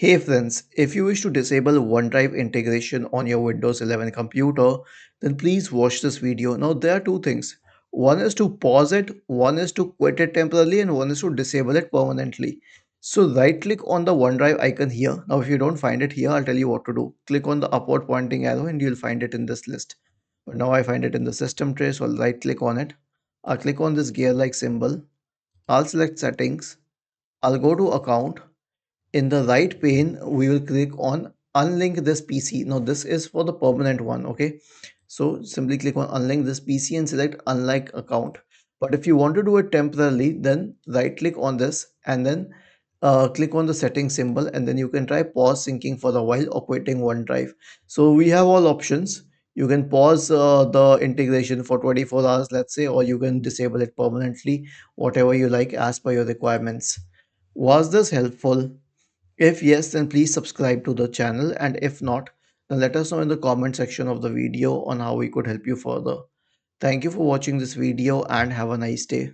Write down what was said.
Hey friends, if you wish to disable OneDrive integration on your Windows 11 computer, then please watch this video. Now there are two things. One is to pause it, one is to quit it temporarily, and one is to disable it permanently. So right click on the OneDrive icon here. Now if you don't find it here, I'll tell you what to do. Click on the upward pointing arrow and you'll find it in this list. But now I find it in the system tray, so I'll right click on it. I'll click on this gear-like symbol. I'll select settings. I'll go to account. In the right pane we will click on unlink this PC. Now this is for the permanent one, okay? So simply click on unlink this PC and select unlike account. But if you want to do it temporarily, then right click on this and then click on the setting symbol, and then you can try pause syncing for a while or quitting OneDrive. So we have all options. You can pause the integration for 24 hours, let's say, or you can disable it permanently, whatever you like as per your requirements. Was this helpful? If yes, then please subscribe to the channel, and if not, then let us know in the comment section of the video on how we could help you further. Thank you for watching this video and have a nice day.